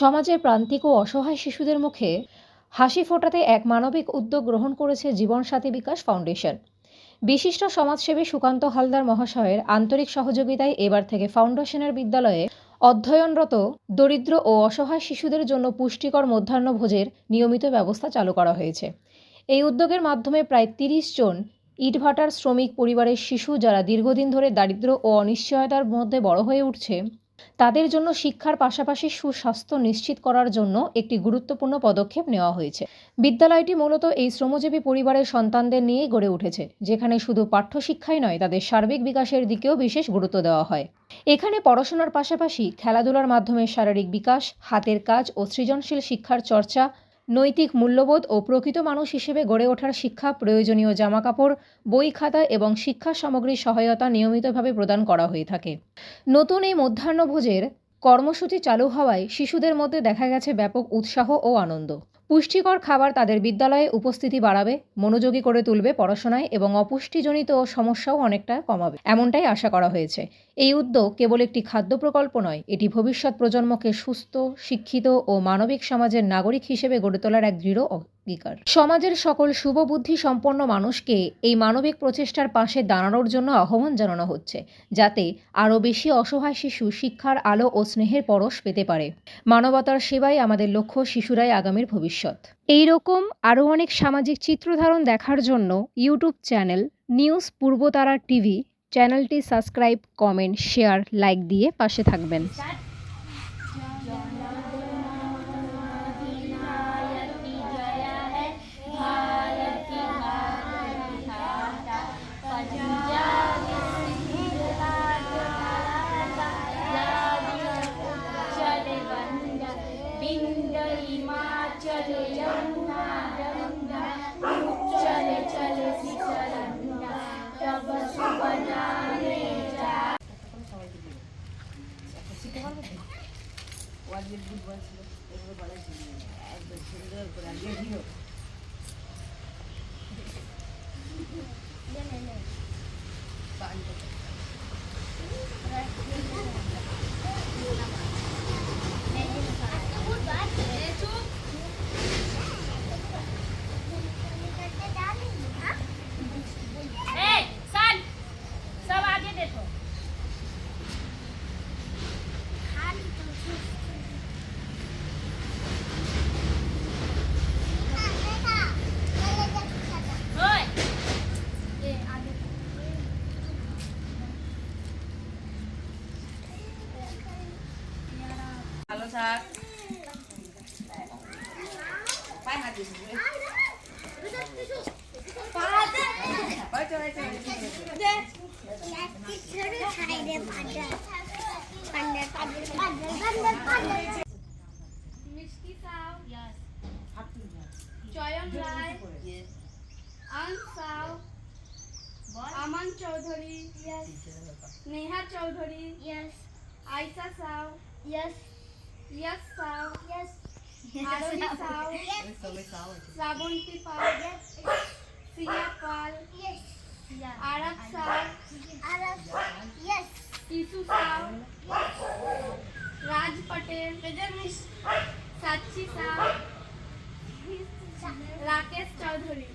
সমাজের প্রান্তিক ও অসহায় শিশুদের মুখে হাসি ফোটাতে এক মানবিক উদ্যোগ গ্রহণ করেছে জীবনসাথী বিকাশ ফাউন্ডেশন। বিশিষ্ট সমাজসেবী সুকান্ত হালদার মহাশয়ের আন্তরিক সহযোগিতায় এবার থেকে ফাউন্ডেশনের বিদ্যালয়ে অধ্যয়নরত দরিদ্র ও অসহায় শিশুদের জন্য পুষ্টিকর মধ্যাহ্নভোজের নিয়মিত ব্যবস্থা চালু করা হয়েছে। এই উদ্যোগের মাধ্যমে প্রায় ৩০ জন ইটভাটার শ্রমিক পরিবারের শিশু, যারা দীর্ঘদিন ধরে দারিদ্র্য ও অনিশ্চয়তার মধ্যে বড় হয়ে উঠছে, তাদের জন্য শিক্ষার পাশাপাশি সুস্বাস্থ্য নিশ্চিত করার জন্য একটি গুরুত্বপূর্ণ পদক্ষেপ নেওয়া হয়েছে। বিদ্যালয়টি মূলত এই শ্রমজীবী পরিবারের সন্তানদের নিয়েই গড়ে উঠেছে, যেখানে শুধু পাঠ্যশিক্ষাই নয়, তাদের সার্বিক বিকাশের দিকেও বিশেষ গুরুত্ব দেওয়া হয়। এখানে পড়াশোনার পাশাপাশি খেলাধুলার মাধ্যমে শারীরিক বিকাশ, হাতের কাজ ও সৃজনশীল শিক্ষার চর্চা, নৈতিক মূল্যবোধ ও প্রকৃত মানুষ হিসেবে গড়ে ওঠার শিক্ষা, প্রয়োজনীয় জামাকাপড়, বই খাতা এবং শিক্ষা সামগ্রীর সহায়তা নিয়মিতভাবে প্রদান করা হয়ে থাকে। নতুন এই মধ্যাহ্নভোজের কর্মসূচি চালু হওয়ায় শিশুদের মধ্যে দেখা গেছে ব্যাপক উৎসাহ ও আনন্দ। পুষ্টিকর খাবার তাদের বিদ্যালয়ে উপস্থিতি বাড়াবে, মনোযোগী করে তুলবে পড়াশোনায় এবং অপুষ্টিজনিত সমস্যাও অনেকটা কমাবে, এমনটাই আশা করা হয়েছে। এই উদ্যোগ কেবল একটি খাদ্য প্রকল্প নয়, এটি ভবিষ্যৎ প্রজন্মকে সুস্থ, শিক্ষিত ও মানবিক সমাজের নাগরিক হিসেবে গড়ে তোলার এক দৃঢ় অঙ্গীকার। সমাজের সকল শুভবুদ্ধি সম্পন্ন মানুষকে এই মানবিক প্রচেষ্টার পাশে দাঁড়ানোর জন্য আহ্বান জানানো হচ্ছে, যাতে আরও বেশি অসহায় শিশু শিক্ষার আলো ও স্নেহের পরশ পেতে পারে। মানবতার সেবাই আমাদের লক্ষ্য, শিশুরাই আগামীর ভবিষ্যৎ। এই রকম আরও অনেক সামাজিক চিত্রধারণ দেখার জন্য YouTube channel news Purbatara TV চ্যানেলটি সাবস্ক্রাইব, কমেন্ট, শেয়ার, লাইক দিয়ে পাশে থাকবেন। ভালো থাক। পায়ে হাত দিস। মিষ্টি সাউ, চয়ন রায়, আন সাউ, আমান চৌধুরী, নেহা চৌধুরী, আয়সা সাউ, यस साव, आरोही साव, श्रावंती पाल, सिया पाल, आरब साव, ईसु साव, राज पटेल, साक्षी साव, राकेश चौधरी।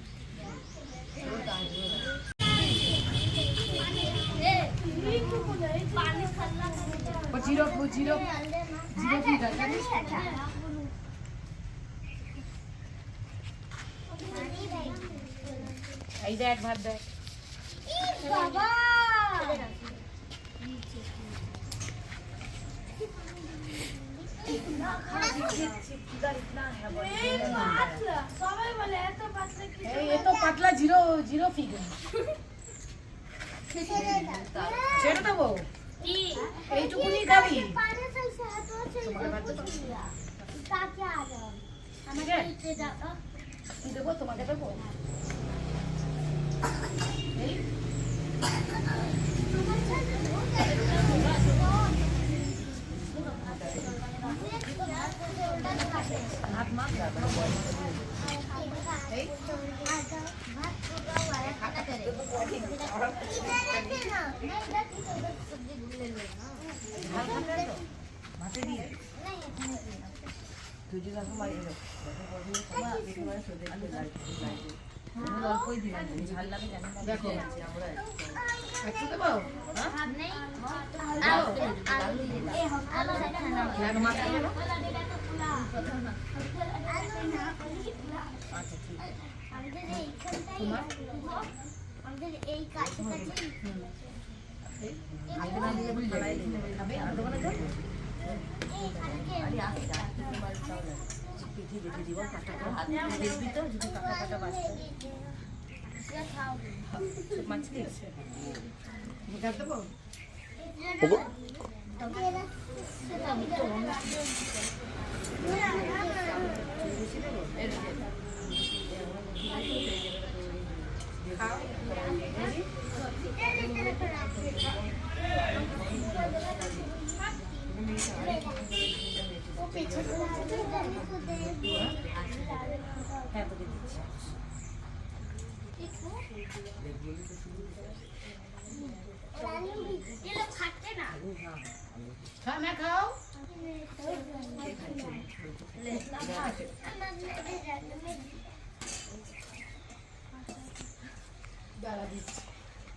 জিরো ফিগার জানিস? এই দেখ ভাত দেখ। বাবা এত পাতলা জিরো ফিগার ছেড়ে দেবো। এইটুকুনি খাবি? দেবো তোমাকে, দেবো। हाथ मार भाते दिए দেখো একটু দেবো আমাদের এই কাছাকাছি দেবো খাচ্ছে না খানা খাও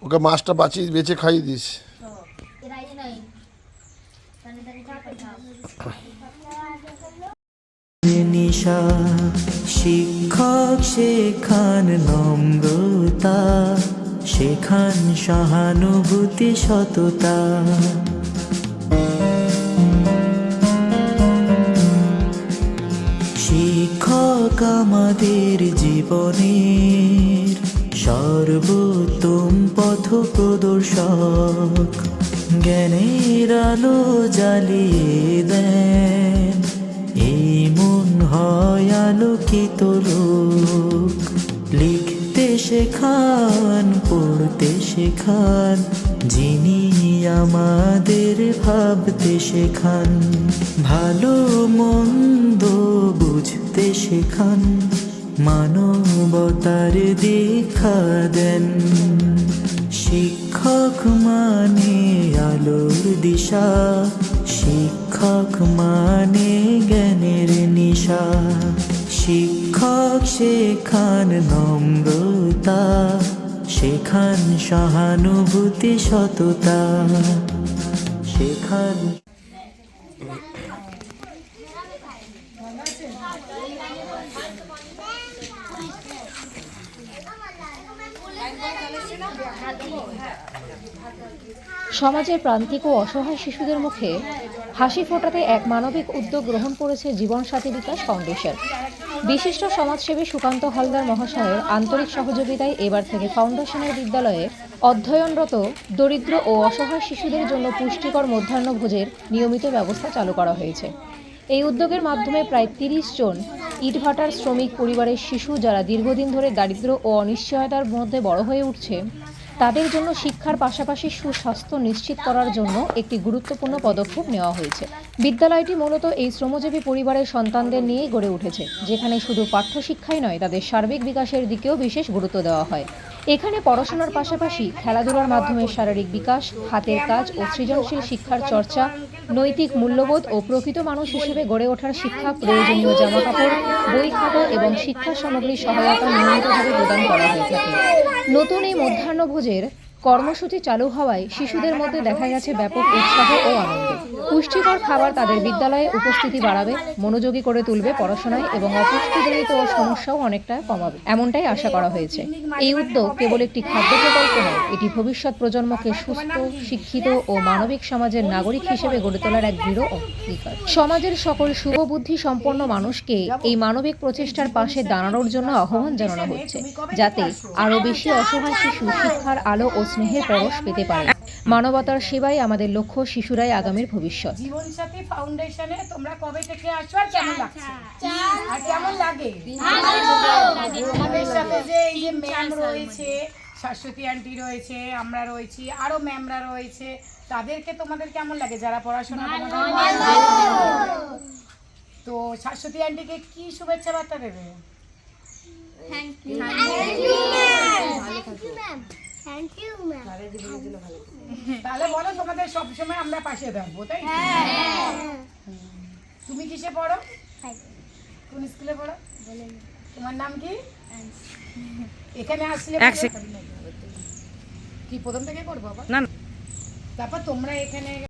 ওকে মাছটা বাঁচিয়ে বেঁচে খাইয়ে দিস। নিশা শিক্ষক শেখান নম্রতা, শেখান সহানুভূতি সততা। শিক্ষক আমাদের জীবনের সর্বোত্তম পথ প্রদর্শক, জ্ঞানের আলো জ্বালিয়ে দেন, এই মন হয় আলোকিত লোক। লিখতে শেখান, পড়তে শেখান, যিনি আমাদের ভাবতে শেখান, ভালো মন্দ বুঝতে শেখান, মানবতার দীক্ষা দেন। শিক্ষক মানে আলোর দিশা, শিক্ষক মানে জ্ঞানের নিশা। শিক্ষক শেখান নম্রতা, শেখান সহানুভূতি সততা, শেখান। সমাজের প্রান্তিক ও অসহায় শিশুদের মুখে হাসি ফোটাতে এক মানবিক উদ্যোগ গ্রহণ করেছে জীবনসাথী বিকাশ ফাউন্ডেশন। বিশিষ্ট সমাজসেবী সুকান্ত হালদার মহাশয়ের আন্তরিক সহযোগিতায় এবার থেকে ফাউন্ডেশনের বিদ্যালয়ে অধ্যয়নরত দরিদ্র ও অসহায় শিশুদের জন্য পুষ্টিকর মধ্যাহ্নভোজের নিয়মিত ব্যবস্থা চালু করা হয়েছে। এই উদ্যোগের মাধ্যমে প্রায় ৩০ জন ইটভাটার শ্রমিক পরিবারের শিশু, যারা দীর্ঘদিন ধরে দারিদ্র্য ও অনিশ্চয়তার মধ্যে বড় হয়ে উঠছে, তাদের জন্য শিক্ষার পাশাপাশি সুস্বাস্থ্য নিশ্চিত করার জন্য একটি গুরুত্বপূর্ণ পদক্ষেপ নেওয়া হয়েছে। বিদ্যালয়টি মূলত এই শ্রমজীবী পরিবারের সন্তানদের নিয়েই গড়ে উঠেছে, যেখানে শুধু পাঠ্যশিক্ষাই নয়, তাদের সার্বিক বিকাশের দিকেও বিশেষ গুরুত্ব দেওয়া হয়। এখানে পড়াশোনার পাশাপাশি খেলাধুলার মাধ্যমে শারীরিক বিকাশ, হাতের কাজ ও সৃজনশীল শিক্ষার চর্চা, নৈতিক মূল্যবোধ ও প্রকৃত মানুষ হিসেবে গড়ে ওঠার শিক্ষা, প্রয়োজনীয় জামাকাপড়, বই খাতা এবং শিক্ষা সামগ্রীর সহায়তা নিয়মিতভাবে প্রদান করা হয়ে থাকে। নতুন এই মধ্যাহ্নভোজের কর্মসূচি চালু হওয়ায় শিশুদের মধ্যে দেখা গেছে ব্যাপক উৎসাহ ও আনন্দ। পুষ্টিকর খাবার তাদের বিদ্যালয়ে উপস্থিতি বাড়াবে, মনোযোগী করে তুলবে পড়াশোনায় এবং অপুষ্টিজনিত সমস্যাও অনেকটা কমাবে, এমনটাই আশা করা হয়েছে। এই উদ্যোগ কেবল একটি খাদ্য প্রকল্প নয়, এটি ভবিষ্যৎ প্রজন্মকে সুস্থ, শিক্ষিত ও মানবিক সমাজের নাগরিক হিসেবে গড়ে তোলার এক দৃঢ় অঙ্গীকার। সমাজের সকল শুভবুদ্ধি সম্পন্ন মানুষকে এই মানবিক প্রচেষ্টার পাশে দাঁড়ানোর জন্য আহ্বান জানানো হচ্ছে, যাতে আরও বেশি অসহায় শিশু শিক্ষার আলো ও স্নেহের পরশ পেতে পারে। মানবতার সেবাই আমাদের লক্ষ্য, শিশুরাই আগামীর ভবিষ্যৎ। জীবনসাথী ফাউন্ডেশনে তোমরা কবে থেকে আসছো আর কেমন লাগছে? আর কেমন লাগে আমাদের সাথে যে এই যে ম্যাম রয়েছে, শাশ্বতী আন্টি রয়েছে, আমরা রয়েছি, আরো ম্যামরা রয়েছে, তাদেরকে তোমাদের কেমন লাগে যারা পড়াশোনা তো শাশ্বতী আন্টিকে কি শুভেচ্ছা বার্তা দেবে? Thank you ma'am. তাহলে বলো তোমাদের সবসময় আমরা পাশে থাকবো, তাই? তুমি কিসে পড়ো? কোন স্কুলে পড়ো? তোমার নাম কি? এখানে আসলে কি প্রথম থেকে করবো বাবা? না তারপর তোমরা এখানে